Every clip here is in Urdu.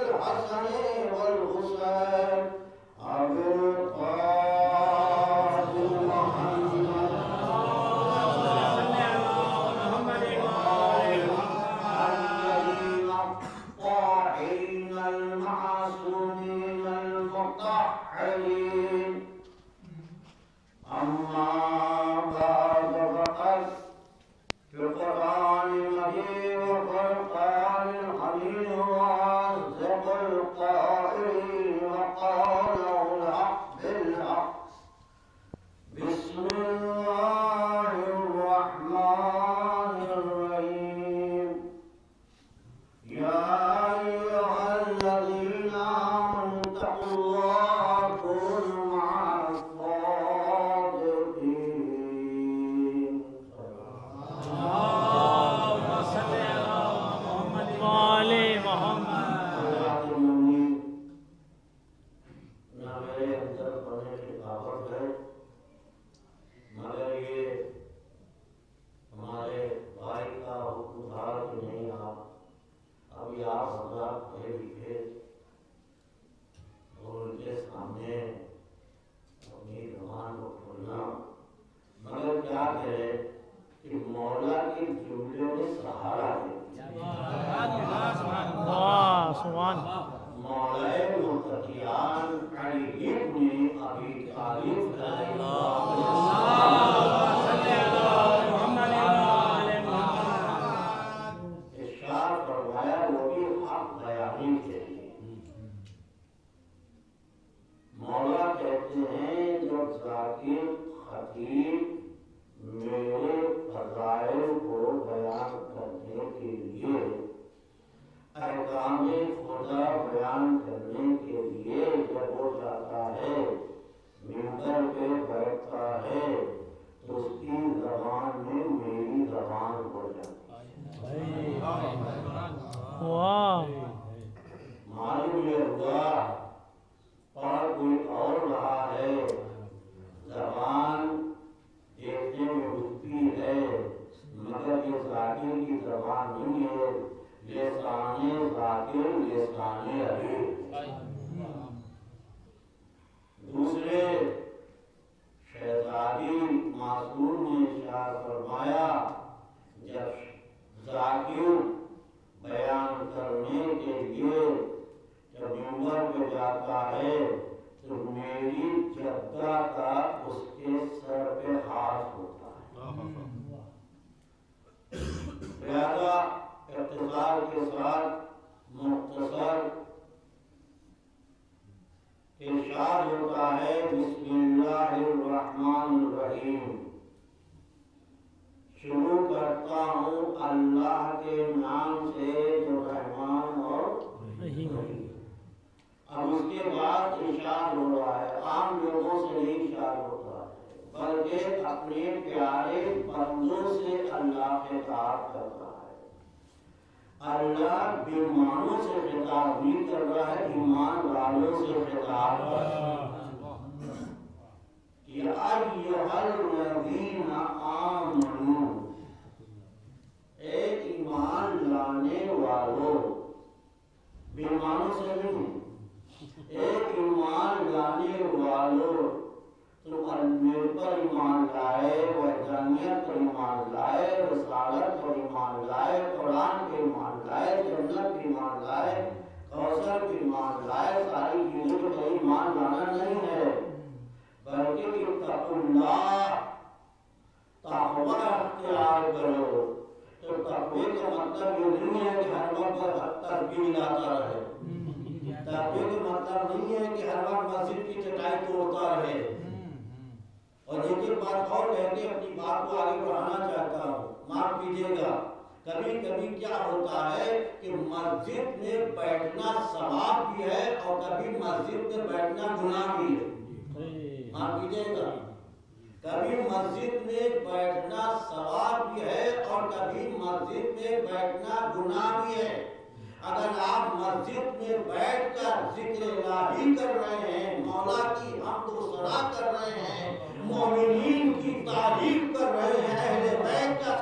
الحسن والحسين أبي القاسم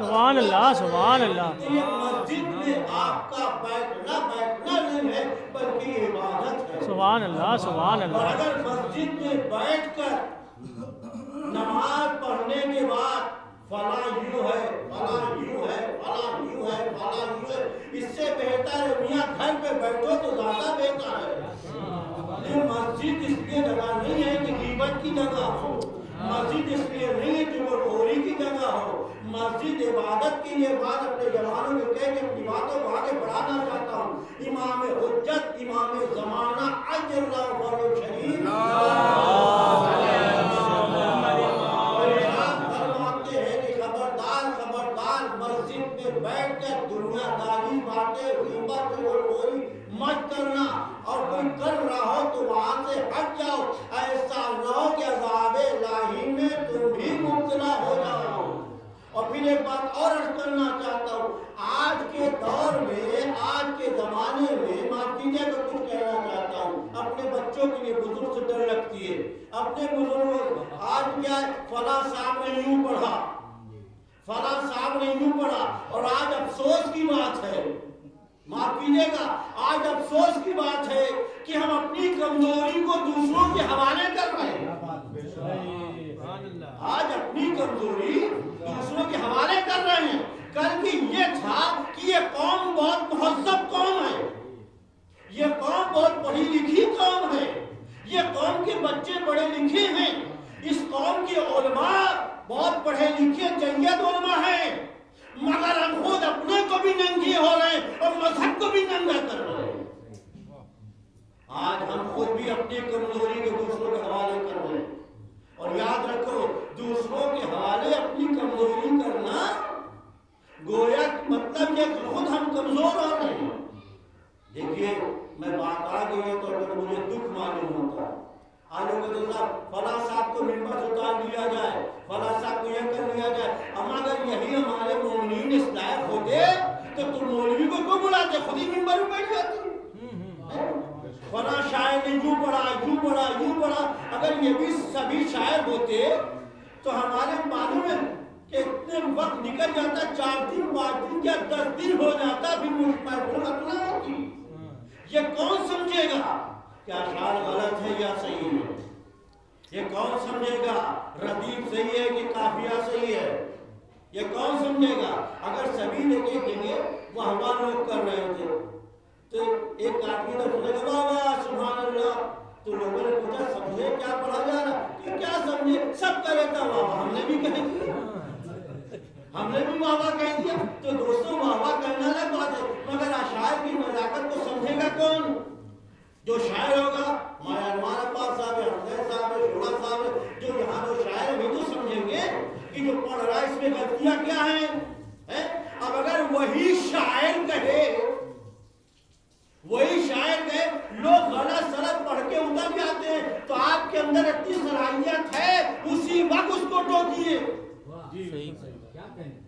سبحان اللہ سبحان اللہ. مسجد میں آپ کا بیٹھنا نہیں ہے بلکہ سبحان اللہ سبحان اور اللہ. اگر مسجد میں بیٹھ کر نماز پڑھنے کے بعد فلاں یوں ہے فلاں یوں ہے فلاں یوں ہے فلاں یوں ہے، اس سے بہتر ہے میاں گھر پہ بیٹھو تو زیادہ بہتر ہے. یہ مسجد اس لیے جگہ نہیں ہے کہ غیبت کی جگہ ہو، مسجد اس لیے نہیں ہے کہ چغلخوری کی جگہ ہو، مسجد عبادت کے لیے. بات اپنے جوانوں میں کہہ کے اپنی باتوں کو آگے بڑھانا چاہتا ہوں. امام حجت امام زمانہ عجل اللہ فرماتے ہیں کہ خبردار خبردار مسجد میں بیٹھ کر دنیا داری باتیں غیبت چغلخوری مت کرنا، اور کوئی کر رہا ہو تو وہاں سے ہٹ جاؤ، ایسا نہ ہو کہ عذاب الہی میں تم بھی مبتلا ہو جاؤ. اور پھر ایک بات اور عرض کرنا چاہتا ہوں، آج کے دور میں آج کے زمانے میں معاف کیجیے تو کچھ کہنا چاہتا ہوں. اپنے بچوں کے لیے بزرگ سے ڈر لگتی ہے. اپنے بزرگوں آج کیا ہے، فلاں صاحب نے یوں پڑھا فلاں صاحب نے یوں پڑھا، اور آج افسوس کی بات ہے، معاف کیجیے گا، آج افسوس کی بات ہے کہ ہم اپنی کمزوری کو دوسروں کے حوالے کر رہے ہیں. آج اپنی کمزوری دوسروں کے حوالے کر رہے ہیں. کل بھی یہ تھا کہ یہ قوم بہت مہذب قوم ہے، یہ قوم بہت پڑھی لکھی قوم ہے، یہ قوم کے بچے پڑھے لکھے ہیں، اس قوم کے علماء بہت پڑھے لکھے جید علماء ہیں، مگر ہم خود اپنے کو بھی ننگے ہو رہے ہیں اور مذہب کو بھی ننگا کر رہے ہیں. آج ہم خود بھی اپنی کمزوری کو دوسروں کے حوالے کر رہے ہیں. اور یاد رکھو، دوسروں کے حوالے اپنی کمزوری کرنا گویا مطلب یہ کہ خود ہم کمزور ہو رہے ہیں. دیکھیے میں بات آ گئی ہے تو اگر مجھے دکھ معلوم ہوتا ہے، آج لوگ تو صاحب فلاں صاحب کو ممبر سے اتار دیا جائے، فلاں صاحب کو یہ کر لیا جائے. اما اگر یہی ہمارے مومنین اس لائق ہوتے تو تم مولوی کو کیوں بلاتے، خود ہی ممبر میں بیٹھ جاتے. فلاں شاعر نے یوں پڑھا یوں پڑھا یوں پڑھا. اگر یہ بھی سبھی شاعر ہوتے تو ہمارے معلوم ہے کہ اتنے وقت نکل جاتا، 4 دن 5 دن یا 10 دن ہو جاتا، پھر محفل ختم ہوتی. یہ کون سمجھے گا کہ اشعار غلط ہے یا صحیح ہے؟ یہ کون سمجھے گا ردیف صحیح ہے کہ قافیہ صحیح ہے؟ یہ کون سمجھے گا؟ اگر سبھی دیکھیں گے وہ ہوا لوگ کر رہے تھے تو ایک آدمی نے سنے گا واہ واہ سبحان اللہ، تو لوگوں نے پوچھا سمجھے کیا پڑھا جا رہا؟ کہ کیا سمجھے، سب کرے تھا واہ واہ، ہم نے بھی کہہ دیا، ہم نے بھی واہ واہ کہہ دیا. تو دوستوں واہ واہ کہنا الگ بات ہے، مگر اشعار کی نزاکت کو سمجھے گا کون؟ جو شاعر ہوگا، ہمارے انوار عباس صاحب ہے، حسین صاحب ہے، شعلہ صاحب ہے، جو یہاں جو شاعر ہے وہ تو سمجھیں گے کہ جو پڑھ رہا ہے اس میں غلطیاں کیا ہیں. اب اگر وہی شاعر کہے لوگ غلط سلط پڑھ کے اتر جاتے ہیں، تو آپ کے اندر اتنی صلاحیت ہے اسی وقت اس کو ٹوکیے،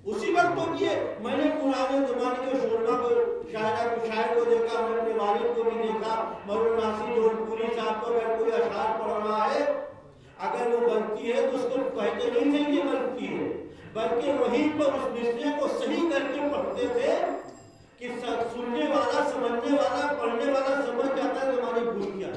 اسی وقت ٹوکیے. میں نے پرانے زمانے کے شعرا کو شاعر کو دیکھا، میں اپنے والد کو بھی دیکھا، مولانا ناصر جون پوری صاحب کو اگر کوئی اشعار پڑھ رہا ہے، اگر وہ غلطی ہے تو اس کو کہتے نہیں تھے کہ غلطی ہے، بلکہ وہیں پر اس مصرے کو صحیح کر کے پڑھتے تھے کہ سننے والا سمجھنے والا پڑھنے والا سمجھ جاتا ہے کہ ہماری بھول کیا.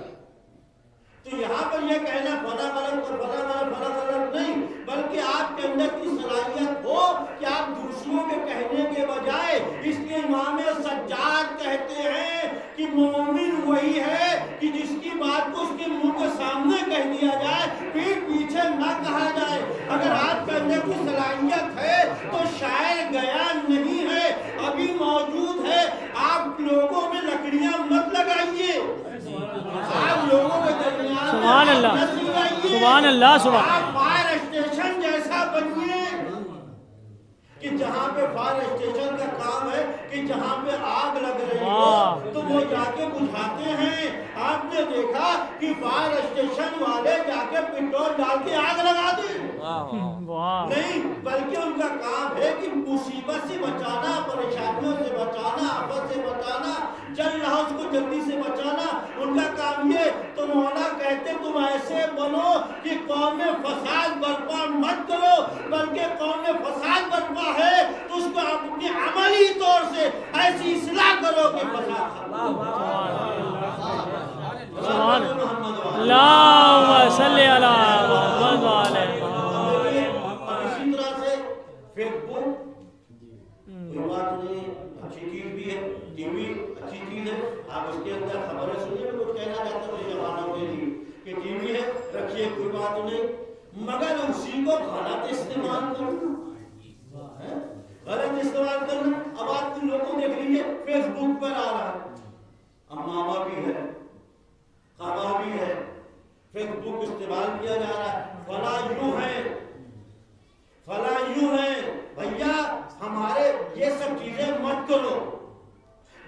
تو یہاں پر یہ کہنا فلاں غلط اور فلاں غلط فلاں غلط نہیں، بلکہ آپ کے اندر کی صلاحیت ہو کہ آپ دوسروں کے کہنے کے بجائے، اس لیے امام سجاد کہتے ہیں کہ مومن وہی ہے کہ جس کی بات کو اس کے منہ کے سامنے کہہ دیا جائے، پیٹھ پیچھے نہ کہا جائے. اگر آپ کے اندر کی صلاحیت ہے تو شاعر گیا نہیں ہے، ابھی موجود ہے. آپ لوگوں میں لکڑیاں مت لگائیے، آپ لوگوں کے درمیان سبحان اللہ سبحان اللہ سبحان. آپ فائر اسٹیشن جیسا بنیے کہ جہاں پہ فائر اسٹیشن کا کام ہے کہ جہاں پہ آگ لگ رہی ہو تو وہ جا کے بجھاتے ہیں. آپ نے دیکھا کہ فائر اسٹیشن والے جا کے پیٹرول ڈال کے آگ لگا دیں؟ نہیں، بلکہ ان کا کام ہے کہ مصیبت سے بچانا، پریشانیوں سے بچانا، آفت سے بچانا، جل رہا اس کو جلدی سے بچانا، ان کا کام یہ. تو مولا کہتے تم ایسے بنو کہ قوم میں فساد برپا مت کرو، بلکہ قوم میں فساد برپا ہے تو اس کو اپنی عملی طور سے ایسی اصلاح کرو کہ فساد. خبریں سنیے میں کچھ کہنا چاہتا ہوں جوانوں کے لیے کہ ٹی وی ہے رکھیے کوئی بات نہیں مگر اسی کو غلط استعمال کرنا غلط استعمال کرنا. اب آپ کے لوگوں دیکھ لیجیے فیس بک پر آ رہا ہے امامہ بھی ہے خبا بھی ہے فیس بک استعمال کیا جا رہا ہے فلاں یوں ہے بھیا ہمارے یہ سب چیزیں مت کرو.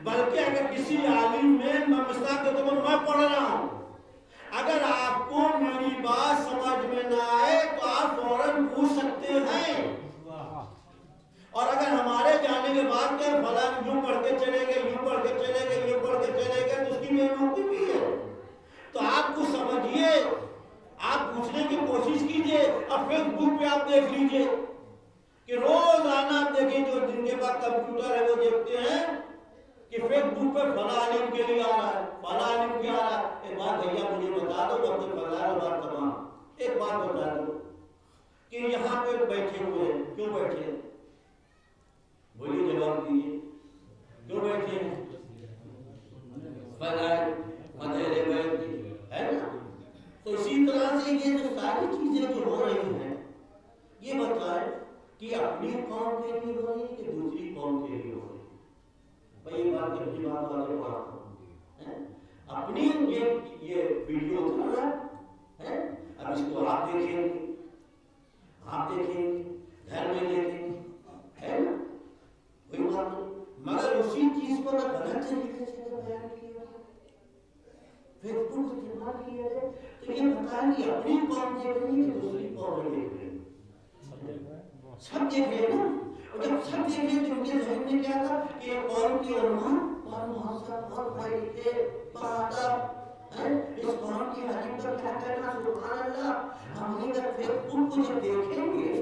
بلکہ اگر کسی عالم میں مثال کے طور پر میں پڑھ رہا ہوں اگر آپ کو میری بات سمجھ میں نہ آئے تو آپ فوراً پوچھ سکتے ہیں. اور اگر ہمارے جانے کے بعد کہ فلاں یوں پڑھ کے چلے گئے یوں پڑھ کے چلے گئے یوں پڑھ کے چلے گئے تو اس کی بےوقوفی بھی ہے. تو آپ کو سمجھیے آپ پوچھنے کی کوشش کیجئے. اب فیس بک پہ آپ دیکھ لیجئے کہ روزانہ آپ دیکھیں جو جن کے پاس کمپیوٹر ہے وہ دیکھتے ہیں کہ فیس بک پہ فلاں عالم کے لیے آ رہا ہے فلاں عالم کیا آ رہا ہے. ایک بات بھیا مجھے بتا دو جب تک فلاں بات تمام ایک بات بتا دو کہ یہاں پہ بیٹھے ہوئے ہیں کیوں بیٹھے ہیں بولیے جواب دیجیے کیوں بیٹھے ہیں فلاں مدیرے بیٹھ ہے نا. تو اسی طرح سے یہ جو ساری چیزیں جو ہو رہی ہیں یہ بتائیں کہ اپنی قوم کے لیے ہو رہی ہے کہ دوسری قوم کے لیے ہو رہی ہے. بھائی یہ بات اپنی بات والے بات اپنی یہ ویڈیو چل رہا ہے اب اس کو آپ دیکھیں گے گھر میں دیکھیں گے ہے نا کوئی بات نہیں مگر اسی چیز کو نہ غلط طریقے سے بیان کیا پھر تم استعمال کیا جائے تو یہ بتائیں کہ اپنی قوم دیکھ رہی ہے دوسری قوم دیکھ رہی ہے سب دیکھ رہے ہیں نا. اور جب سب دیکھ رہے تو ان کے ذہن میں کیا تھا کہ قوم کی علماء اور مہذب اور بھائی بہادر اس قوم کی حدیث پر کیا کہنا سبحان اللہ. ہم اگر فیس بک کو جب دیکھیں گے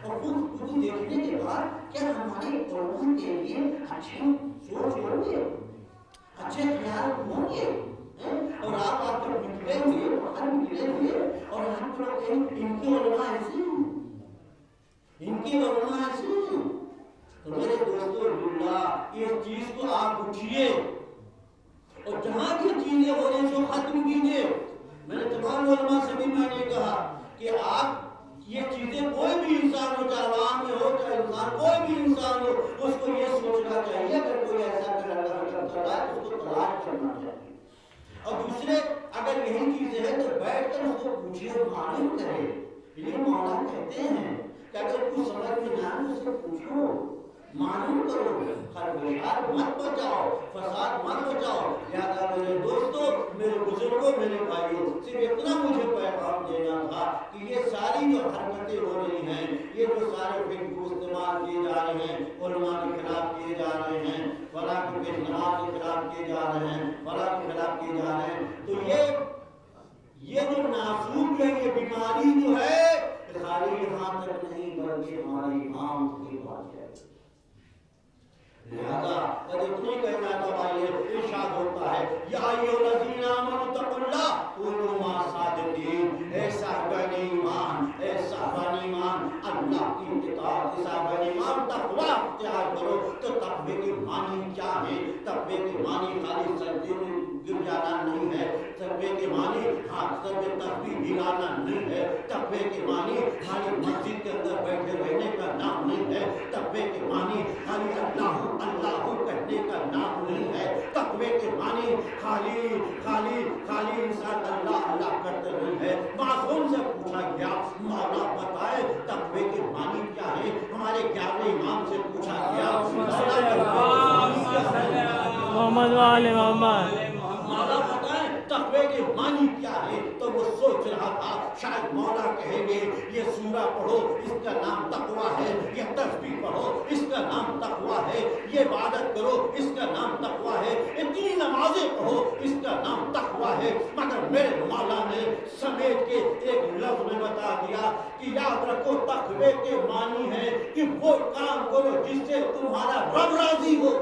اور فیس بک دیکھنے کے بعد کیا ہمارے علماء کے لیے اچھی سوچ ہوں گے اچھے خیال ہوں گے اور آپ جب نکلیں گے باہر نکلیں گے اور ہم لوگ کہیں ان کی علماء ایسی ہیں ان کی علماء ایسی ہیں. تو میرے دوستو اللہ اس چیز کو آپ اٹھیے اور جہاں یہ چیزیں ہو رہی ہیں سو ختم کیجئے. میں نے تمام علماء سے بھی میں نے کہا کہ آپ یہ چیزیں کوئی بھی انسان ہو چاہے عوام میں ہو چاہے انسان کوئی بھی انسان ہو اس کو یہ سوچنا چاہیے اگر کوئی ایسا کر رہا ہے تو اس کو تلاش کرنا چاہیے. اور دوسرے اگر یہی چیزیں ہیں تو بیٹھ کر اس کو پوچھئے معلوم کرے. یہ مولا کہتے ہیں کہ اگر کچھ سمجھ میں نہ آئے اس سے پوچھو معلوم کرو خرابات مت بچاؤ فساد مت بچاؤ. لہذا میرے دوستو میرے بزرگوں میرے بھائیوں صرف اتنا مجھے پیغام دینا تھا کہ یہ ساری جو حرکتیں ہو رہی ہیں یہ جو سارے فکر کو استعمال کیے جا رہے ہیں علماء کے خلاف کیے جا رہے ہیں فلاں کے پیشنہاد کے خلاف کیے جا رہے ہیں فلاں کے خلاف کیے جا رہے ہیں تو یہ جو ناسوب ہے یہ بیماری جو ہے خالی یہاں تک نہیں بلکہ ہمارے امام کی بات ہے. لہذا اور اتنی کہنا چاہیے ارشاد ہوتا ہے یا ایھا الذین آمنوا اتقوا اللہ کونوا مع الصادقین. اے صاحبان ایمان اے صاحبان ایمان اللہ کی اطاعت صاحبان ایمان تقوی اختیار کرو. تو تقوی کے معنی کیا ہے؟ تقوی کے معنی خالی سجدے میں گر جانا نہیں ہے. تقوی کے معنی ہاتھ سے تسبیح ہلانا نہیں ہے. تقوی کے معنی خالی مسجد کے اندر بیٹھے رہنے کا نام نہیں ہے. تقوی کے معنی خالی اللہ اللہ کہنے کا نام نہیں ہے. تقوی کے معنی خالی انسان اللہ اللہ کرتے نہیں ہے. معصوم سے پوچھا گیا مولا بتائے تقوی کے معنی کیا ہے؟ ہمارے 11ویں امام سے پوچھا گیا محمد والے محمد مولا بتائے تقوی کے معنی کیا ہے؟ تو وہ سوچ رہا تھا شاید مولا کہیں گے یہ سورہ پڑھو اس کا نام تقوی ہے, یہ تسبیح پڑھو اس کا نام تقوی ہے, یہ عبادت کرو اس کا نام تقوی ہے, اتنی نمازیں پڑھو اس کا نام تقوی ہے. مگر میرے مولا نے سمیٹ کے ایک لفظ میں بتا دیا کہ یاد رکھو تقوی کے معنی ہے کہ وہ کام کرو جس سے تمہارا رب راضی ہو,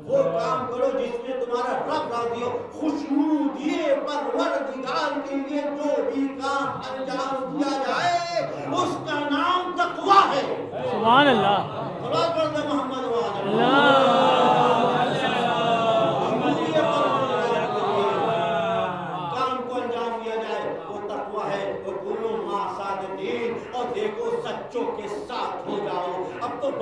وہ کام کرو جس میں تمہارا رب راضی ہو. خوشبو دیے پروردگار کے لیے جو بھی کام انجام دیا جائے اس کا نام تقوی ہے. سبحان اللہ محمد اللہ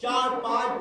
4-5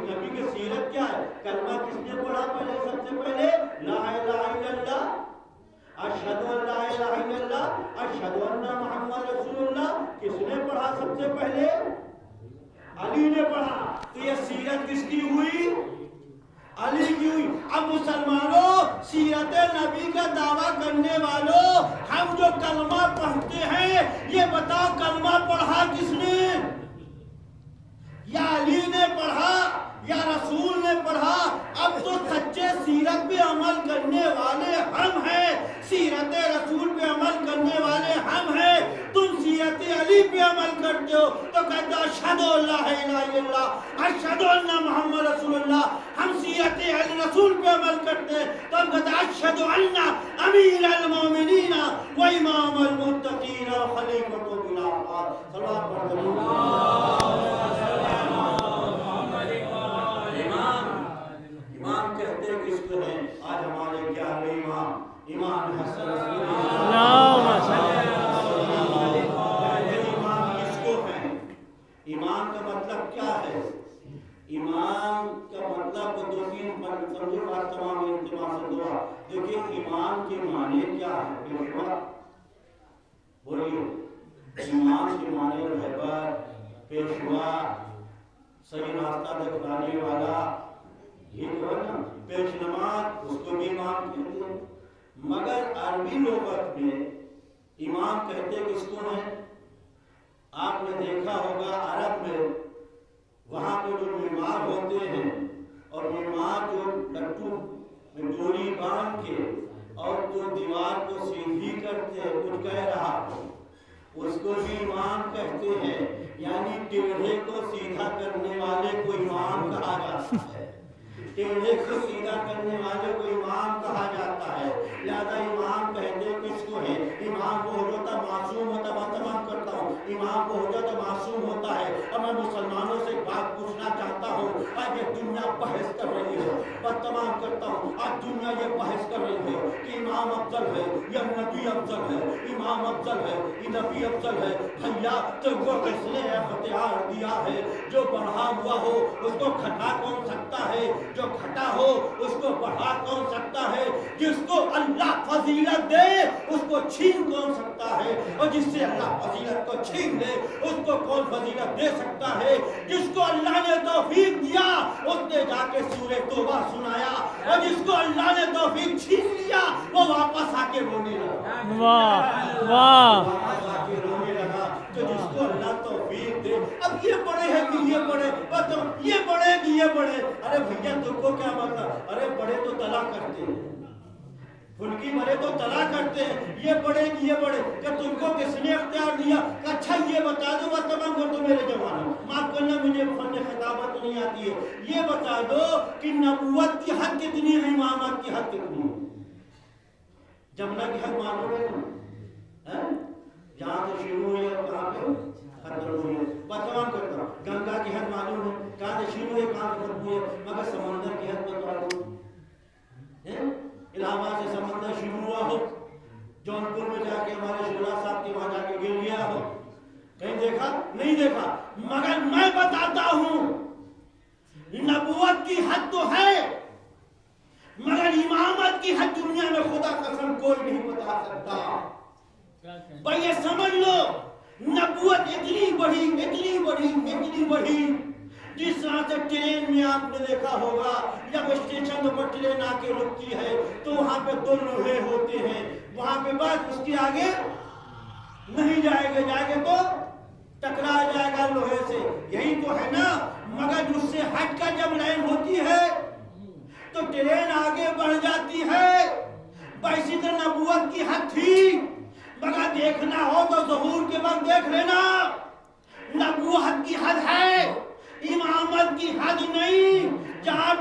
نبی کی سیرت کیا ہے. کلمہ کس نے پڑھا پہلے؟ سب سے پہلے لا الہ الا اللہ، اشہد ان لا الہ الا اللہ، اشہد ان محمد رسول اللہ. کس نے پڑھا سب سے پہلے؟ علی نے پڑھا. تو یہ سیرت کس کی ہوئی؟ علی کی ہوئی. اب مسلمانوں، سیرت نبی کا دعویٰ کرنے والوں، ہم جو کلمہ پڑھتے ہیں، یہ بتاؤ کلمہ پڑھا کس نے؟ یا علی نے پڑھا یا رسول نے پڑھا؟ اب تو سچے سیرت پہ عمل کرنے والے ہم ہیں، سیرت رسول پہ عمل کرنے والے ہم ہیں. تم سیرت علی پہ عمل کرتے ہو تو کہتے ہو اشہد ان لا الہ الا اللہ، اشہد ان محمد رسول اللہ. ہم سیرت علی رسول پہ عمل کرتے ہیں تو ہم کہتے ہیں اشہد ان امیر المومنین و امام المتقین و خلیفۃ الخلفاء. صلوات پڑھتے ہیں. امام کہتے ہیں کس کو ہیں؟ آج ہمارے 11ویں امام حسن رسول اللہ. امام کس کو ہیں؟ امام کا مطلب کیا ہے؟ امام کا مطلب دو تین سمجھو بات تمام انتظام سے دعا. دیکھیے امام کے معنی کیا ہے؟ پیشوا بولیے. امام کے معنی رہبر، پیشوا، صحیح راستہ دکھانے والا، یہ تو ہے نا. پیش نماز اس کو بھی امام کہتے ہیں. مگر عربی لغت میں امام کہتے کس کو ہیں؟ آپ نے دیکھا ہوگا عرب میں وہاں پہ جو معمار ہوتے ہیں، اور معمار جو لٹو میں ڈوری باندھ کے اور جو دیوار کو سیدھی کرتے ہیں، کچھ کہہ رہا اس کو بھی امام کہتے ہیں. یعنی ٹیڑھے کو سیدھا کرنے والے کو امام کہا جاتا ہے، ٹیڑھے کو سیدھا کرنے والے کو امام کہا جاتا ہے. لہذا امام کہتے کس کو ہے؟ امام کو ہو جاتا معصوم ہوتا. میں تمام کرتا ہوں، امام کو ہو جاتا معصوم ہوتا ہے. اور میں مسلمانوں سے ایک بات پوچھنا چاہتا ہوں. آج یہ دنیا بحث کر رہی ہے، میں تمام کرتا ہوں، آج دنیا یہ بحث کر رہی ہے کہ امام افضل ہے یا نبی افضل ہے، امام افضل ہے یا نبی افضل ہے. بھیا تو وہ اس نے اختیار دیا ہے، جو بڑھا ہوا ہو اس کو گھٹا کون سکتا ہے؟ جو گھٹا ہو اس کو بڑھا کون سکتا ہے؟ جس کو اللہ فضیلت دے اس کو چھین کون سکتا ہے؟ اور جس سے اللہ فضیلت کو چھین لے اس کو کون فضیلت دے سکتا ہے؟ جس کو اللہ نے توفیق دیا اس نے جا کے سورہ توبہ سنایا، اور جس کو اللہ نے توفیق چھین لیا وہ واپس آ کے رونے لگا. واہ واہ. واپس آ کے رونے لگا. تو جس کو اللہ توفیق دے، اب یہ بڑے ہیں کہ یہ بڑے، یہ بڑے کہ یہ بڑے. ارے بھیا تم کو کیا مطلب؟ ارے بڑے تو طلاق کرتے ہیں، پھلکی بڑے تو طلاق کرتے ہیں. یہ بڑے کہ یہ بڑے، کہ تم کو کس نے اختیار دیا؟ اچھا یہ بتا دو، بس تمام کر دو میرے جوانوں، معاف کرنا مجھے فن خطابت نہیں آتی ہے. یہ بتا دو کہ نبوت کی حد کتنی ہے، امامت کی حد کتنی ہے؟ جمنا کی حد معلوم ہے نا؟ جہاں سے شروع ہوئی ہے کہاں پہ ختم ہوئی ہے؟ بس تمام کرتا ہوں. گنگا کی حد معلوم ہے، کہاں سے شروع ہوئی کہاں سے ختم ہوئی ہے؟ مگر سمندر کی حد بتا دو. الہ آباد سے سمندر شروع ہوا ہو، جونپور میں جا کے ہمارے شولا صاحب کے وہاں جا کے گر گیا ہو، کہیں دیکھا؟ نہیں دیکھا. مگر میں بتاتا ہوں نبوت کی حد تو ہے، مگر امامت کی حد دنیا میں خدا قسم کوئی نہیں بتا سکتا. بھائی یہ سمجھ لو نبوت اتنی بڑی اتنی بڑی اتنی بڑی، جس طرح سے ٹرین میں آپ نے دیکھا ہوگا جب اسٹیشن پر ٹرین آ کے رکتی ہے تو وہاں پہ دو لوہے ہوتے ہیں، وہاں پہ بس اس کے آگے نہیں جائے گا تو ٹکرا جائے گا لوہے سے. یہی تو ہے نا. مگر اس سے ہٹ کر جب لائن ہوتی ہے تو ٹرین آگے بڑھ جاتی ہے. اسی طرح نبوت کی حد تھی، مگر دیکھنا ہو تو ظہور کے وقت دیکھ لینا. نبوت کی حد ہے، امامت کی حد نہیں. جہاں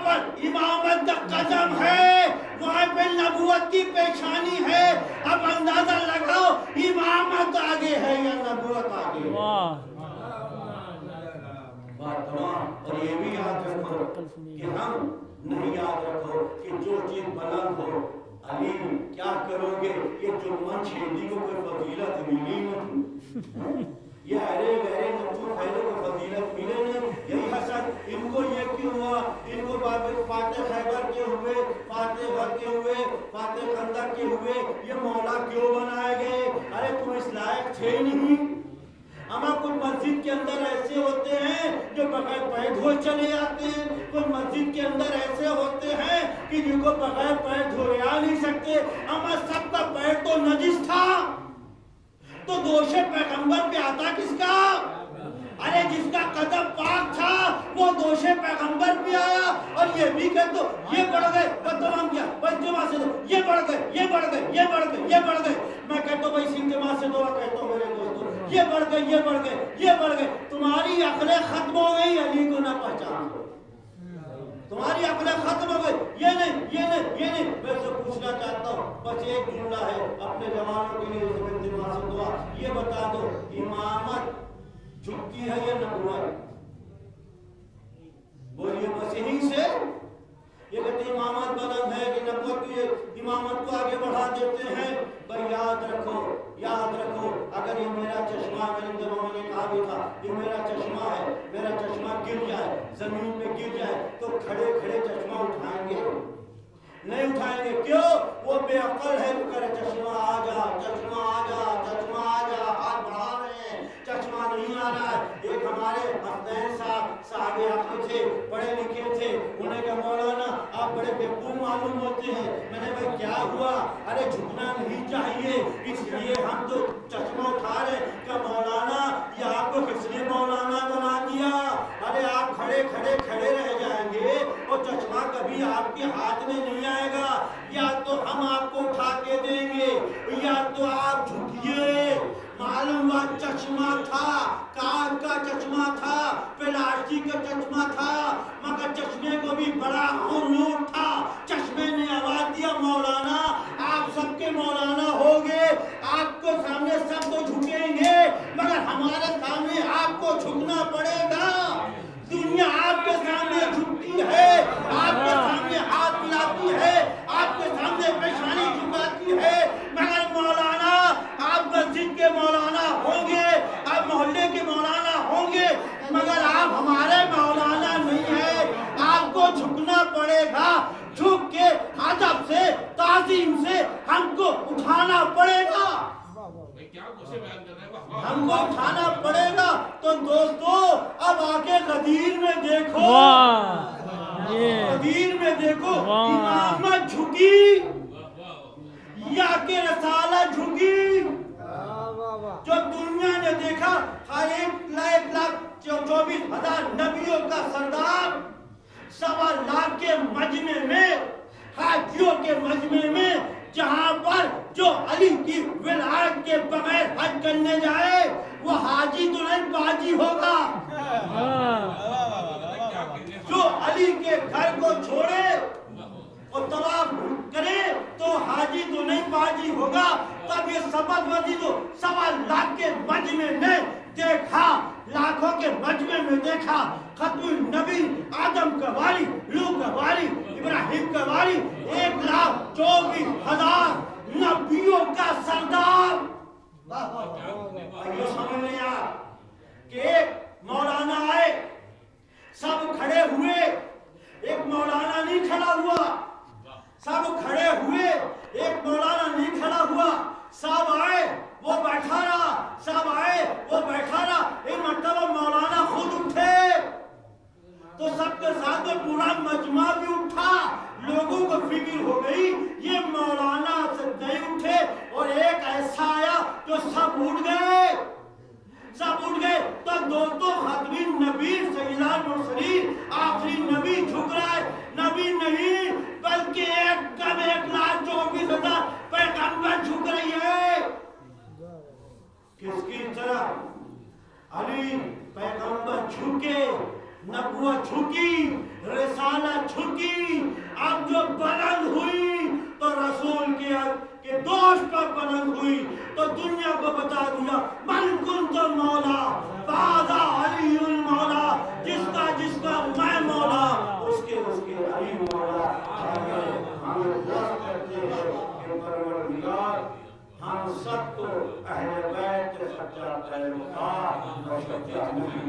پر امامت کا قدم ہے وہاں پہ نبوت کی پیشانی ہے. اب اندازہ لگاؤ امامت آگے ہے یا نبوت آگے ہے. اور یہ بھی یاد رکھو کہ ہم نہیں یاد رکھو کہ جو چیز بلند ہو علی کیا کرو گے، یہ جو من چھیدی کو کوئی فضیلت ملی نہیں، یہ ارے گہرے نبو خیرے کو فضیلت ملے نہیں. یہی ان کو یہ کیوں ہوا, ان کو فاتح خیبر کے ہوئے, فاتح غر کے ہوئے, فاتح خندق کے ہوئے, یہ مولا کیوں بنائے گئے؟ ارے تم اس لائق تھے نہیں. اما کچھ مسجد کے اندر ایسے ہوتے ہیں جو بغیر پیر دھوئے چلے جاتے ہیں, کچھ مسجد کے اندر ایسے ہوتے ہیں کہ جن کو بغیر پیر دھوئے آ نہیں سکتے. اما سب کا پیر تو نجس تھا, تو دوش پیغمبر پہ آتا کس کا؟ ارے جس کا قدم پاک تھا وہ دوش پیغمبر پہ آیا. اور یہ بھی کہ تو یہ بڑھ گئے, تمام کیا اجتماع سے دو, یہ بڑھ گئے, یہ بڑھ گئے, یہ بڑھ گئے, یہ بڑھ گئے. میں کہتا ہوں بھائی اجتماع سے دعا کہتا ہوں میرے دوستوں, یہ بڑھ گئے, یہ بڑھ گئے, یہ بڑھ گئے. تمہاری عقلیں ختم ہو گئی علی کو نہ پہچان, تمہاری عقلیں ختم ہو گئی. یہ نہیں, یہ نہیں, یہ نہیں. میں سے پوچھنا چاہتا ہوں, بس ایک جملہ ہے اپنے جوانوں کے لیے اجتماع سے دعا, یہ بتا دو امامت جھکتی ہے یا نبوت؟ بولیے بس یہیں سے. یہ کہتے ہیں امامت بلند ہے کہ نبوت کی امامت کو آگے بڑھا دیتے ہیں. بھائی یاد رکھو, یاد رکھو, اگر یہ میرا چشمہ, میرے دلوں میں نے کہا بھی تھا یہ میرا چشمہ ہے, میرا چشمہ گر جائے, زمین میں گر جائے تو کھڑے کھڑے چشمہ اٹھائیں گے نہیں اٹھائیں گے. کیوں؟ وہ بے عقل ہے تو کرے چشمہ آ جا, چشمہ آ جا, چشمہ آ جا, ہاتھ بڑھا رہے ہیں, چشمہ نہیں آ رہا ہے. ایک ہمارے حسنین صاحب عقل تھے, پڑھے لکھے تھے, انہیں کہا مولانا آپ بڑے بیوقوف معلوم ہوتے ہیں. میں نے بھائی کیا ہوا؟ ارے جھکنا نہیں چاہیے اس لیے ہم تو چشمہ اٹھا رہے. کہ مولانا یہ آپ کو کس لیے مولانا بنا دیا؟ ارے آپ کھڑے کھڑے کھڑے رہ جائیں گے اور چشمہ کبھی آپ کے ہاتھ میں نہیں آئے گا. یا تو ہم آپ کو اٹھا کے دیں گے یا تو آپ جھکیے. معلوم ہوا چشمہ تھا, کانچ کا چشمہ تھا, پلاسٹک کا چشمہ تھا, مگر چشمے کو بھی بڑا نور تھا. چشمے نے آواز دیا مولانا آپ سب کے مولانا ہوگے, آپ کو سامنے سب کو جھکیں گے مگر ہمارے سامنے آپ کو جھکنا پڑے گا. دنیا آپ کے سامنے جھکتی ہے, آپ کے سامنے ہاتھ ملاتی ہے, آپ کے سامنے پیشانی جھکاتی ہے, مگر مولانا آپ مسجد کے مولانا ہوں گے, آپ محلے کے مولانا ہوں گے, مگر آپ ہمارے مولانا نہیں ہیں. آپ کو جھکنا پڑے گا, جھک کے ادب سے تعظیم سے ہم کو اٹھانا پڑے گا, ہم کو اٹھانا پڑے گا. تو دوستو اب آگے غدیر میں دیکھو, غدیر میں دیکھو امامت جھکی یا کہ رسالت جھکی. جو دنیا نے دیکھا ہر 1,24,000 نبیوں کا سردار 1.25 لاکھ کے مجمع میں, حاجیوں کے مجمع میں, جہاں پر جو علی کی ولایت کے بغیر حج کرنے جائے وہ حاجی تو نہیں باجی ہوگا. جو علی کے گھر کو چھوڑے اور طواف کرے تو حاجی تو نہیں باجی ہوگا. تب یہ سبق وزی تو 1.25 لاکھ کے مجمع میں دیکھا, لاکھوں کے مجمع میں دیکھا ختم النبی آدم کا والی, لوح کا والی, ابراہیم کا والی, 1,24,000 نبیوں کا سردار. یہ سمجھ لیں آپ کہ ایک مولانا آئے, سب کھڑے ہوئے, ایک مولانا نہیں کھڑا ہوا, سب کھڑے ہوئے, ایک مولانا نہیں کھڑا ہوا. سب آئے وہ بیٹھا رہا, سب آئے وہ بیٹھا رہا. ایک مرتبہ مولانا خود اٹھے تو سب کے ساتھ پورا مجمع بھی اٹھا. لوگوں کو فکر ہو گئی یہ مولانا سے نہیں اٹھے, اور ایک ایسا آیا جو سب اٹھ گئے, سب اٹھ گئے. تو دوستوں ختمی نبی سیدنا المرسلین آخری نبی جھک رہا ہے, نبی نہیں بلکہ 1,24,000 پیغمبر جھک رہی ہے. کس کی طرح؟ علی پیغمبر جھکے, نبوت جھکی, رسالت جھکی. اب جو بلند ہوئی تو رسول کے دوست پر بلند ہوئی, تو دنیا کو بتا دیا من کنت مولا فہذا علی المولا, جس کا میں مولا اس کے علی مولا. ہم دعا کرتے ہیں کہ پروردگار ہم سب کو اہل بیت کے سچا پیروکار اور سچا نبی